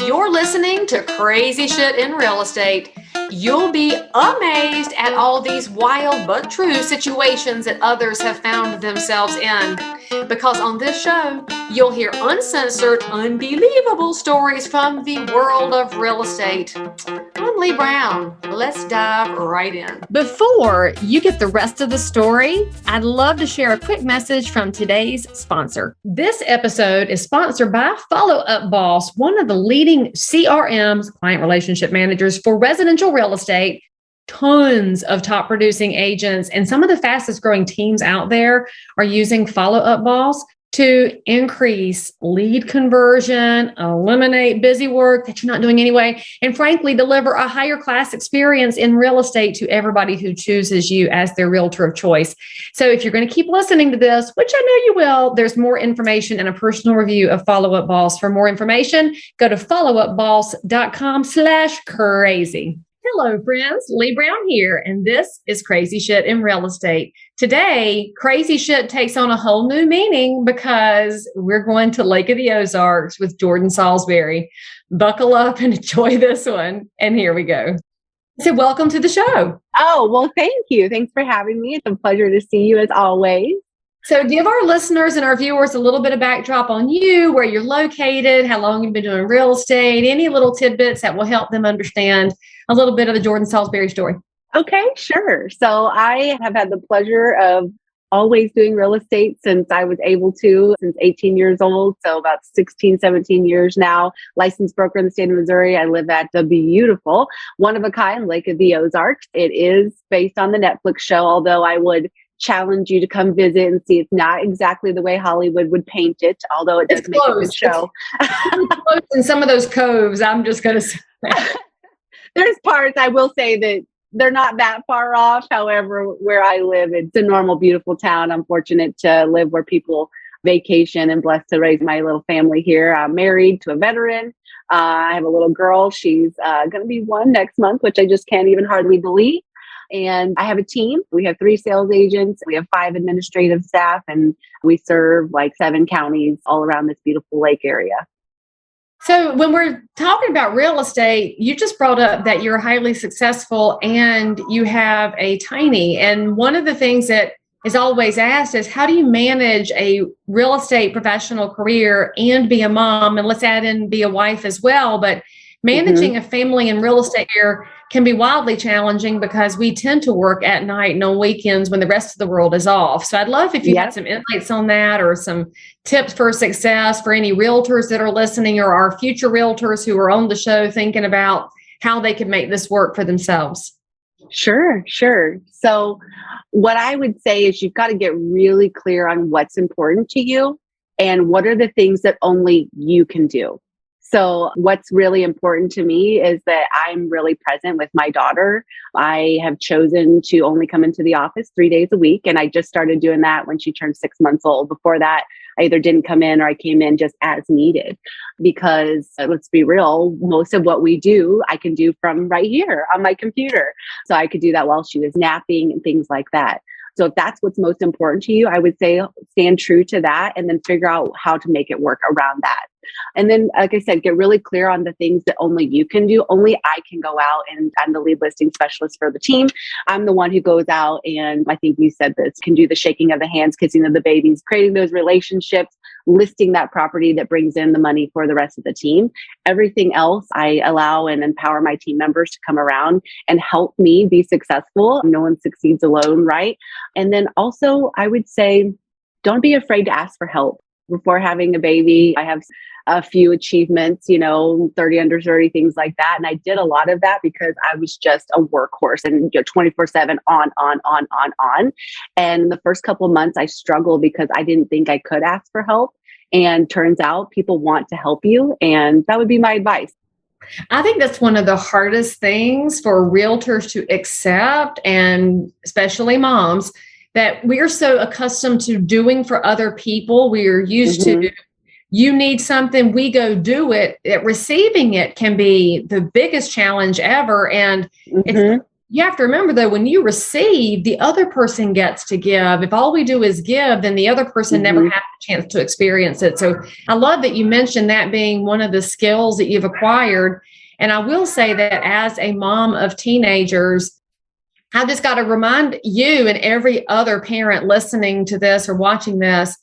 You're listening to Crazy Shit in Real Estate. You'll be amazed at all these wild but true situations that others have found themselves in. Because on this show, you'll hear uncensored, unbelievable stories from the world of real estate. I'm Leigh Brown. Let's dive right in. Before you get the rest of the story, I'd love to share a quick message from today's sponsor. This episode is sponsored by Follow Up Boss, one of the leading CRMs, client relationship managers for residential real estate. Tons of top producing agents and some of the fastest growing teams out there are using Follow Up Boss to increase lead conversion, eliminate busy work that you're not doing anyway, and frankly, deliver a higher class experience in real estate to everybody who chooses you as their realtor of choice. So if you're going to keep listening to this, which I know you will, there's more information and a personal review of Follow Up Boss. For more information, go to followupboss.com/crazy. Hello, friends. Leigh Brown here, and this is Crazy Shit in Real Estate. Today, crazy shit takes on a whole new meaning because we're going to Lake of the Ozarks with Jordan Salisbury. Buckle up and enjoy this one. And here we go. So welcome to the show. Oh, well, thank you. Thanks for having me. It's a pleasure to see you as always. So give our listeners and our viewers a little bit of backdrop on you, where you're located, how long you've been doing real estate, any little tidbits that will help them understand a little bit of the Jordan Salisbury story. Okay, sure. So I have had the pleasure of always doing real estate since I was able to, since 18 years old. So about 16, 17 years now, licensed broker in the state of Missouri. I live at the beautiful, one of a kind Lake of the Ozarks. It is based on the Netflix show, although I would challenge you to come visit and see. It's not exactly the way Hollywood would paint it, although it does make a good show. It's close in some of those coves, I'm just going to say. There's parts I will say that they're not that far off. However, where I live, it's a normal, beautiful town. I'm fortunate to live where people vacation and blessed to raise my little family here. I'm married to a veteran. I have a little girl. She's going to be 1 next month, which I just can't even hardly believe. And I have a team. We have 3 sales agents. We have 5 administrative staff, and we serve like 7 counties all around this beautiful lake area. So when we're talking about real estate, you just brought up that you're highly successful and you have a tiny. And one of the things that is always asked is, how do you manage a real estate professional career and be a mom? And let's add in be a wife as well. But managing a family in real estate here can be wildly challenging because we tend to work at night and on weekends when the rest of the world is off. So I'd love if you had some insights on that or some tips for success for any realtors that are listening or our future realtors who are on the show thinking about how they could make this work for themselves. Sure. So what I would say is you've got to get really clear on what's important to you and what are the things that only you can do. So what's really important to me is that I'm really present with my daughter. I have chosen to only come into the office 3 days a week. And I just started doing that when she turned 6 months old. Before that, I either didn't come in or I came in just as needed because let's be real, most of what we do, I can do from right here on my computer. So I could do that while she was napping and things like that. So if that's what's most important to you, I would say stand true to that and then figure out how to make it work around that. And then, like I said, get really clear on the things that only you can do. Only I can go out, and I'm the lead listing specialist for the team. I'm the one who goes out and, I think you said this, can do the shaking of the hands, kissing of the babies, creating those relationships, listing that property that brings in the money for the rest of the team. Everything else, I allow and empower my team members to come around and help me be successful. No one succeeds alone, right? And then also, I would say, don't be afraid to ask for help. Before having a baby, I have a few achievements, 30 under 30, things like that. And I did a lot of that because I was just a workhorse and 24/7 on. And the first couple of months I struggled because I didn't think I could ask for help. And turns out people want to help you. And that would be my advice. I think that's one of the hardest things for realtors to accept, and especially moms, that we're so accustomed to doing for other people. We're used to, you need something, we go do it. Receiving it can be the biggest challenge ever. And it's You have to remember, though, when you receive, the other person gets to give. If all we do is give, then the other person never has a chance to experience it. So I love that you mentioned that being one of the skills that you've acquired. And I will say that as a mom of teenagers, I've just got to remind you and every other parent listening to this or watching this,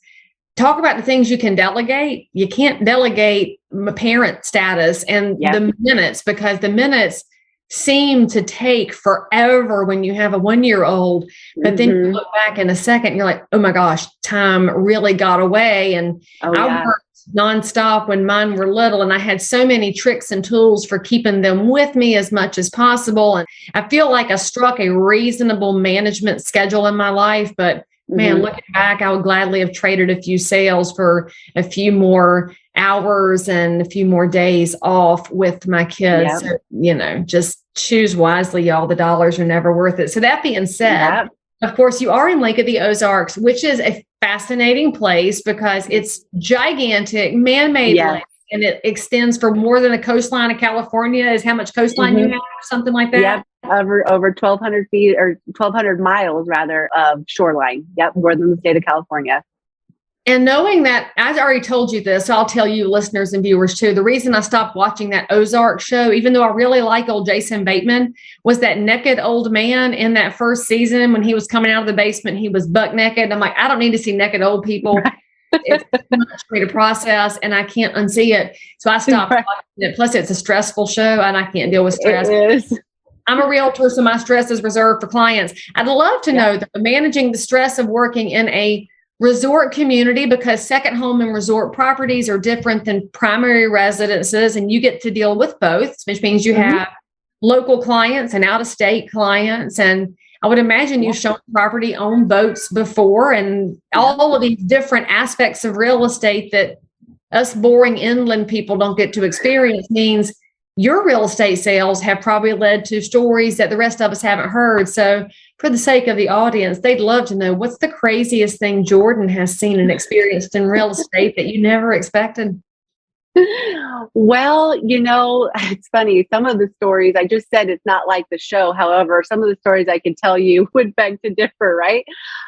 talk about the things you can delegate. You can't delegate parent status and the minutes, because the minutes seem to take forever when you have a 1-year-old, but then you look back in a second, you're like, oh my gosh, time really got away. And I worked nonstop when mine were little, and I had so many tricks and tools for keeping them with me as much as possible. And I feel like I struck a reasonable management schedule in my life, but man, looking back, I would gladly have traded a few sales for a few more hours and a few more days off with my kids. So, just choose wisely, y'all. The dollars are never worth it. So that being said, of course, you are in Lake of the Ozarks, which is a fascinating place because it's gigantic, man-made lake, and it extends for more than the coastline of California. Is how much coastline you have, or something like that? Yep. Over 1,200 feet or 1,200 miles rather of shoreline. Yep. More than the state of California. And knowing that, I already told you this, so I'll tell you listeners and viewers too, the reason I stopped watching that Ozark show, even though I really like old Jason Bateman, was that naked old man in that first season when he was coming out of the basement, he was buck naked. I'm like, I don't need to see naked old people. It's too much for me to process, and I can't unsee it. So I stopped watching it. Plus, it's a stressful show, and I can't deal with stress. It is. I'm a realtor, so my stress is reserved for clients. I'd love to know that managing the stress of working in a resort community, because second home and resort properties are different than primary residences, and you get to deal with both, which means you have local clients and out-of-state clients. And I would imagine you've shown property on boats before, and all of these different aspects of real estate that us boring inland people don't get to experience means your real estate sales have probably led to stories that the rest of us haven't heard. So for the sake of the audience, they'd love to know, what's the craziest thing Jordan has seen and experienced in real estate that you never expected? Well, it's funny. Some of the stories, I just said it's not like the show. However, some of the stories I can tell you would beg to differ, right?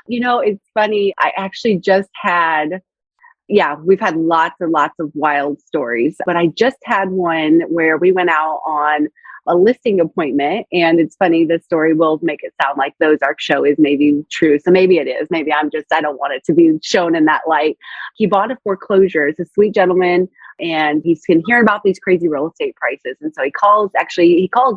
It's funny. I actually just had we've had lots and lots of wild stories, but I just had one where we went out on a listing appointment, and it's funny, the story will make it sound like the Ozark show is maybe true. So maybe it is. Maybe I don't want it to be shown in that light. He bought a foreclosure. It's a sweet gentleman, and he's been hearing about these crazy real estate prices. And so he calls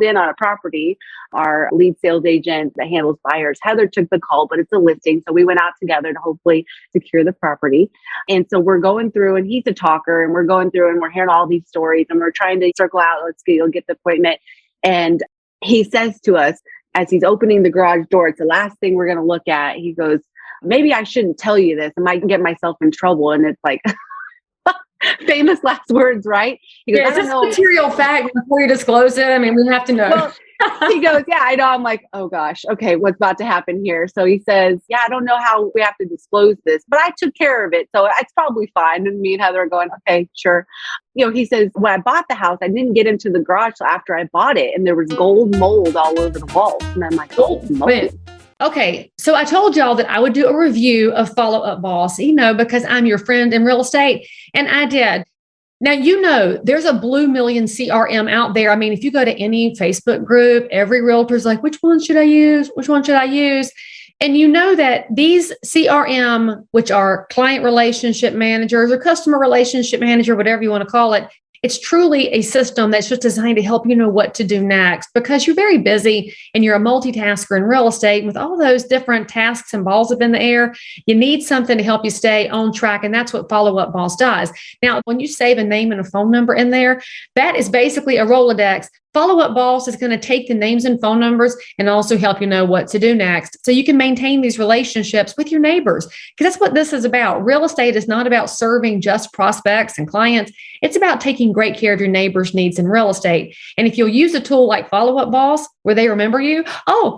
in on a property. Our lead sales agent that handles buyers, Heather, took the call, but it's a listing. So we went out together to hopefully secure the property. And so we're going through, and he's a talker, and we're going through and we're hearing all these stories, and we're trying to circle out, let's get the appointment. And he says to us, as he's opening the garage door, it's the last thing we're going to look at. He goes, maybe I shouldn't tell you this. I might get myself in trouble. And it's like, famous last words, right? He goes, is this a material fact before you disclose it? I mean, we have to know. Well, he goes, I know. I'm like, oh gosh, okay, what's about to happen here? So he says, I don't know how we have to disclose this, but I took care of it, so it's probably fine. And me and Heather are going, okay, sure. He says, when I bought the house, I didn't get into the garage till after I bought it, and there was gold mold all over the walls. And I'm like, gold mold. Okay, so I told y'all that I would do a review of Follow Up Boss, because I'm your friend in real estate, and I did. Now, there's a blue million CRM out there. I mean, if you go to any Facebook group, every realtor's like, which one should I use? Which one should I use? And that these CRM, which are client relationship managers or customer relationship manager, whatever you want to call it, it's truly a system that's just designed to help you know what to do next, because you're very busy and you're a multitasker in real estate. With all those different tasks and balls up in the air, you need something to help you stay on track. And that's what Follow Up Boss does. Now, when you save a name and a phone number in there, that is basically a Rolodex. Follow Up Boss is going to take the names and phone numbers and also help you know what to do next, so you can maintain these relationships with your neighbors, because that's what this is about. Real estate is not about serving just prospects and clients. It's about taking great care of your neighbors' needs in real estate. And if you'll use a tool like Follow Up Boss, where they remember you,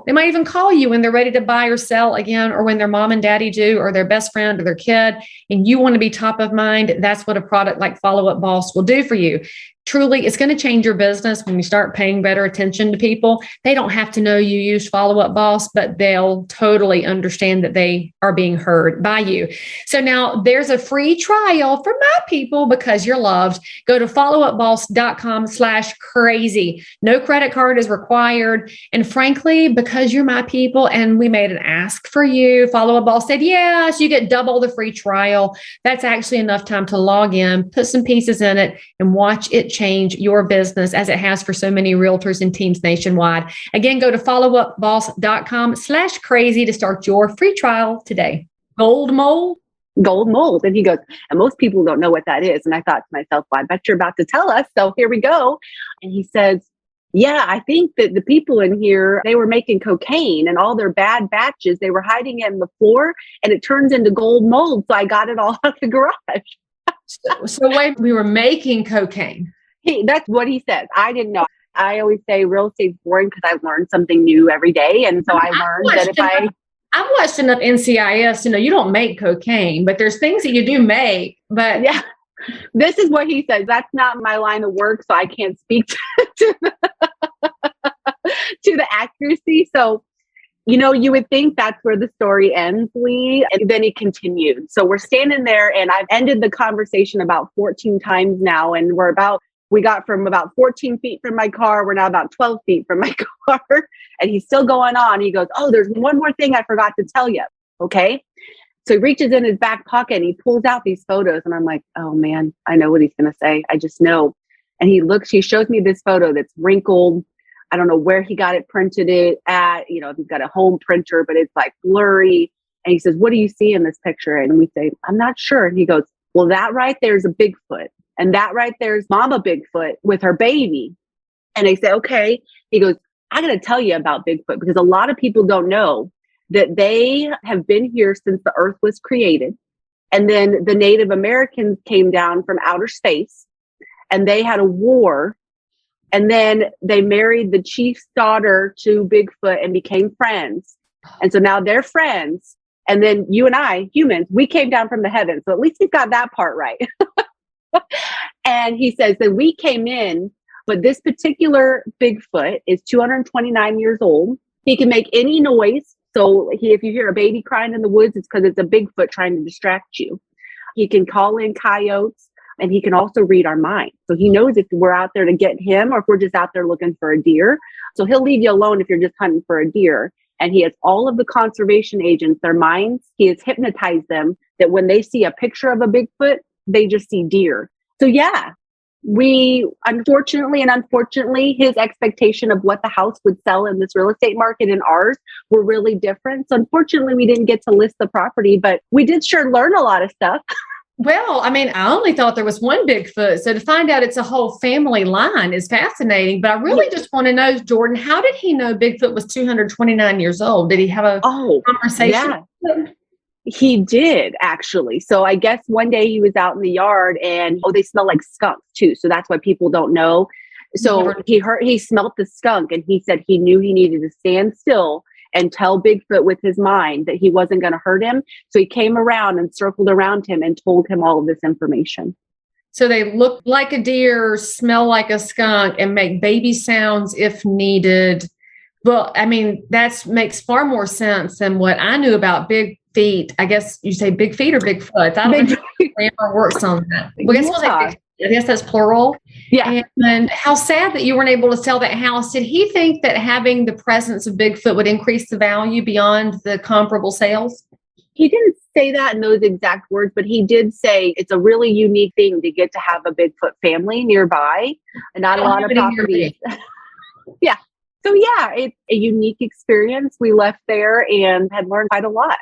they might even call you when they're ready to buy or sell again, or when their mom and daddy do, or their best friend or their kid, and you want to be top of mind, that's what a product like Follow Up Boss will do for you. truly, it's going to change your business when you start paying better attention to people. They don't have to know you use Follow Up Boss, but they'll totally understand that they are being heard by you. So now there's a free trial for my people because you're loved. Go to followupboss.com/crazy. No credit card is required. And frankly, because you're my people and we made an ask for you, Follow Up Boss said, yes, you get double the free trial. That's actually enough time to log in, put some pieces in it, and watch it change your business as it has for so many realtors and teams nationwide. Again, go to followupboss.com/crazy to start your free trial today. Gold mold? Gold mold. And he goes, and most people don't know what that is. And I thought to myself, well, I bet you're about to tell us. So here we go. And he says, yeah, I think that the people in here, they were making cocaine and all their bad batches, they were hiding it in the floor and it turns into gold mold. So I got it all out of the garage. So wait, we were making cocaine. That's what he says. I didn't know. I always say real estate's boring because I learn something new every day. And so I learned that I've watched enough NCIS to know you don't make cocaine, but there's things that you do make. But yeah, this is what he says. That's not my line of work, so I can't speak to the accuracy. So, you would think that's where the story ends, Leigh, and then it continued. So we're standing there and I've ended the conversation about 14 times now. And we got from about 14 feet from my car. We're now about 12 feet from my car. And he's still going on. He goes, oh, there's one more thing I forgot to tell you. Okay. So he reaches in his back pocket and he pulls out these photos. And I'm like, oh man, I know what he's going to say. I just know. And he shows me this photo that's wrinkled. I don't know where he got it printed at. He's got a home printer, but it's like blurry. And he says, what do you see in this picture? And we say, I'm not sure. And he goes, well, that right there is a Bigfoot. And that right there is Mama Bigfoot with her baby. And I say, okay. He goes, I got to tell you about Bigfoot because a lot of people don't know that they have been here since the earth was created. And then the Native Americans came down from outer space and they had a war. And then they married the chief's daughter to Bigfoot and became friends. And so now they're friends. And then you and I, humans, we came down from the heavens. So at least he's got that part right. And he says that we came in, but this particular Bigfoot is 229 years old. He can make any noise. So if you hear a baby crying in the woods, it's because it's a Bigfoot trying to distract you. He can call in coyotes. And he can also read our mind. So he knows if we're out there to get him or if we're just out there looking for a deer. So he'll leave you alone if you're just hunting for a deer. And he has all of the conservation agents, their minds. He has hypnotized them that when they see a picture of a Bigfoot, they just see deer. So yeah, unfortunately, his expectation of what the house would sell in this real estate market and ours were really different. So unfortunately, we didn't get to list the property, but we did sure learn a lot of stuff. Well, I mean, I only thought there was one Bigfoot. So to find out it's a whole family line is fascinating. But I really just want to know, Jordan, how did he know Bigfoot was 229 years old? Did he have a conversation? Yeah. He did, actually. So I guess one day he was out in the yard and, they smell like skunks too. So that's why people don't know. So he smelled the skunk and he said he knew he needed to stand still and tell Bigfoot with his mind that he wasn't going to hurt him. So he came around and circled around him and told him all of this information. So they look like a deer, smell like a skunk, and make baby sounds if needed. Well, I mean, that makes far more sense than what I knew about big feet. I guess you say big feet or Bigfoot. I don't know how grammar works on that. Well, I guess that's plural. Yeah. And how sad that you weren't able to sell that house. Did he think that having the presence of Bigfoot would increase the value beyond the comparable sales? He didn't say that in those exact words, but he did say it's a really unique thing to get to have a Bigfoot family nearby and not a lot of properties. Yeah. So yeah, it's a unique experience. We left there and had learned quite a lot.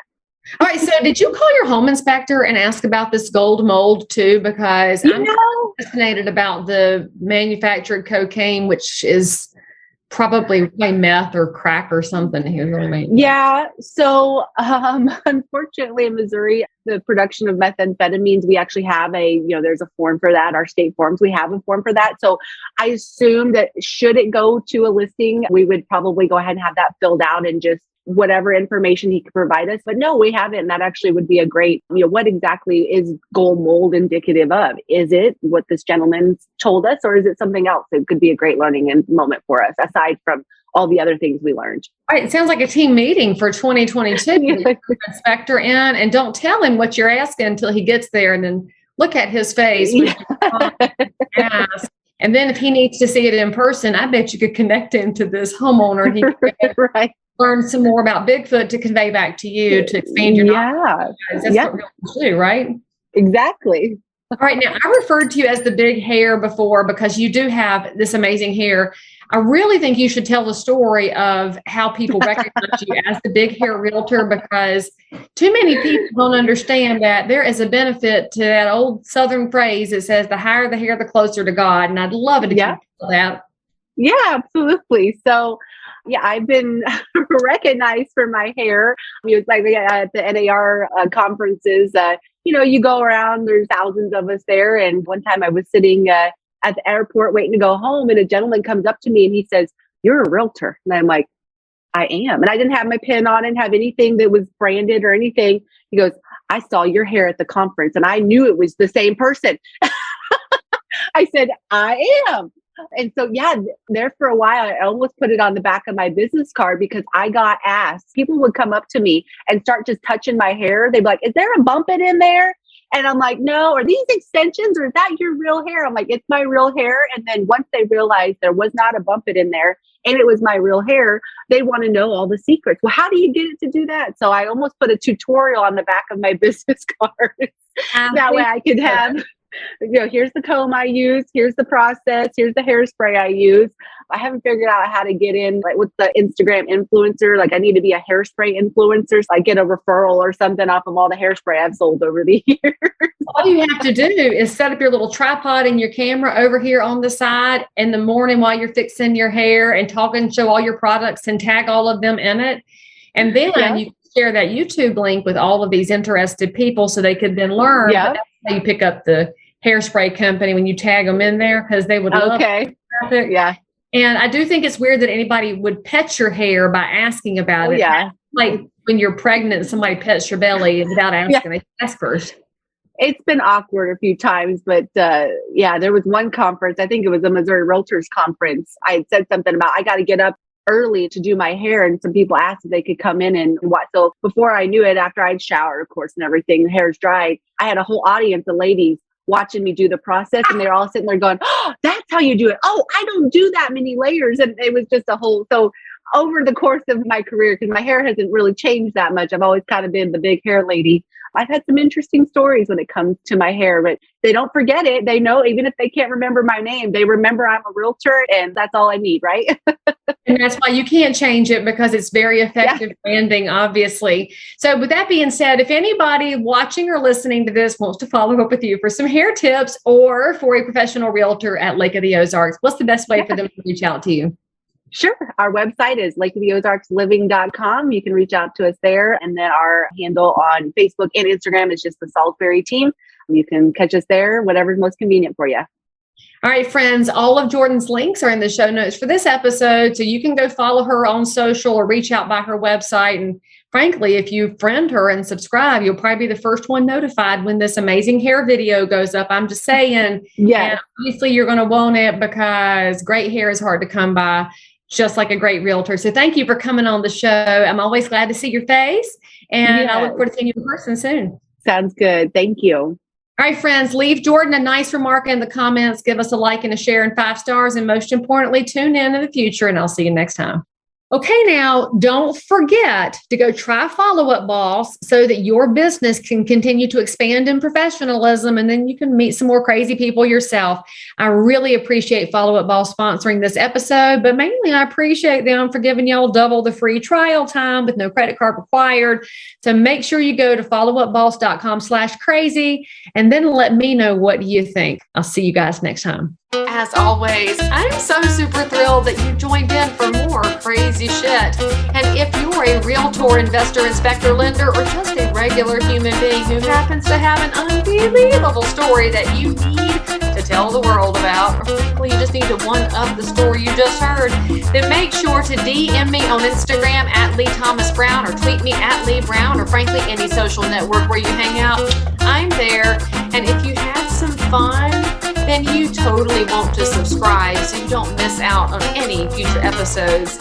All right. So did you call your home inspector and ask about this gold mold too? Because I'm fascinated about the manufactured cocaine, which is probably meth or crack or something. He was really making. Yeah. So unfortunately in Missouri, the production of methamphetamines, we actually have there's a form for that. Our state forms, we have a form for that. So I assume that should it go to a listing, we would probably go ahead and have that filled out and just whatever information he could provide us. But no, we haven't. And that actually would be a great, what exactly is gold mold indicative of? Is it what this gentleman told us, or is it something else? It could be a great learning moment for us, aside from all the other things we learned. All right. It sounds like a team meeting for 2022. Inspector in, and don't tell him what you're asking until he gets there, and then look at his face. When ask. And then if he needs to see it in person, I bet you could connect him to this homeowner. He could right. learn some more about Bigfoot to convey back to you to expand your knowledge. That's what realtors do, right? Exactly. All right. Now, I referred to you as the Big Hair before because you do have this amazing hair. I really think you should tell the story of how people recognize you as the Big Hair Realtor, because too many people don't understand that there is a benefit to that old Southern phrase that says, the higher the hair, the closer to God. And I'd love it if you tell that. Yeah, absolutely. So, I've been recognized for my hair. It's like at the NAR conferences, you go around, there's thousands of us there. And one time I was sitting at the airport waiting to go home, and a gentleman comes up to me and he says, "You're a realtor." And I'm like, "I am." And I didn't have my pin on, and have anything that was branded or anything. He goes, "I saw your hair at the conference." And I knew it was the same person. I said, "I am." And so, there for a while, I almost put it on the back of my business card, because I got asked. People would come up to me and start just touching my hair. They'd be like, "Is there a bump in there?" And I'm like, "No." "Are these extensions, or is that your real hair?" I'm like, "It's my real hair." And then once they realized there was not a bump in there and it was my real hair, they want to know all the secrets. Well, how do you get it to do that? So I almost put a tutorial on the back of my business card. That way I could have, here's the comb I use, here's the process, here's the hairspray I use. I haven't figured out how to get in, like with the Instagram influencer. Like I need to be a hairspray influencer, so I get a referral or something off of all the hairspray I've sold over the years. All you have to do is set up your little tripod and your camera over here on the side in the morning while you're fixing your hair and talking, show all your products and tag all of them in it. And then you share that YouTube link with all of these interested people so they could then learn. Yeah. That's how you pick up the hairspray company when you tag them in there, because they would love it. Yeah. And I do think it's weird that anybody would pet your hair by asking about it. Yeah. Like when you're pregnant, somebody pets your belly without asking. They ask first. It's been awkward a few times, but there was one conference. I think it was the Missouri Realtors conference. I had said something about I got to get up early to do my hair, and some people asked if they could come in and watch. So before I knew it, after I'd showered, of course, and everything, the hair's dried, I had a whole audience of ladies watching me do the process, and they're all sitting there going, "Oh, that's how you do it. Oh, I don't do that many layers." And it was just a whole, so over the course of my career, because my hair hasn't really changed that much, I've always kind of been the big hair lady. I've had some interesting stories when it comes to my hair, but they don't forget it. They know, even if they can't remember my name, they remember I'm a realtor, and that's all I need, right? And that's why you can't change it, because it's very effective branding, obviously. So with that being said, if anybody watching or listening to this wants to follow up with you for some hair tips or for a professional realtor at Lake of the Ozarks, what's the best way for them to reach out to you? Sure. Our website is lakeoftheozarksliving.com. You can reach out to us there. And then our handle on Facebook and Instagram is just the Salisbury team. You can catch us there, whatever's most convenient for you. All right, friends, all of Jordan's links are in the show notes for this episode. So you can go follow her on social or reach out by her website. And frankly, if you friend her and subscribe, you'll probably be the first one notified when this amazing hair video goes up. I'm just saying, and obviously you're going to want it, because great hair is hard to come by, just like a great realtor. So thank you for coming on the show. I'm always glad to see your face, and I look forward to seeing you in person soon. Sounds good. Thank you. All right, friends, leave Jordan a nice remark in the comments. Give us a like and a share and 5 stars. And most importantly, tune in the future, and I'll see you next time. Okay, now don't forget to go try Follow Up Boss so that your business can continue to expand in professionalism, and then you can meet some more crazy people yourself. I really appreciate Follow Up Boss sponsoring this episode, but mainly I appreciate them for giving y'all double the free trial time with no credit card required. So make sure you go to followupboss.com/crazy and then let me know what you think. I'll see you guys next time. As always, I'm so super thrilled that you joined in for more crazy shit. And if you're a realtor, investor, inspector, lender, or just a regular human being who happens to have an unbelievable story that you need to tell the world about, or frankly, you just need to one-up the story you just heard, then make sure to DM me on Instagram at Leigh Thomas Brown, or tweet me at Leigh Brown, or frankly, any social network where you hang out. I'm there. And if you had some fun, then you totally want to subscribe so you don't miss out on any future episodes.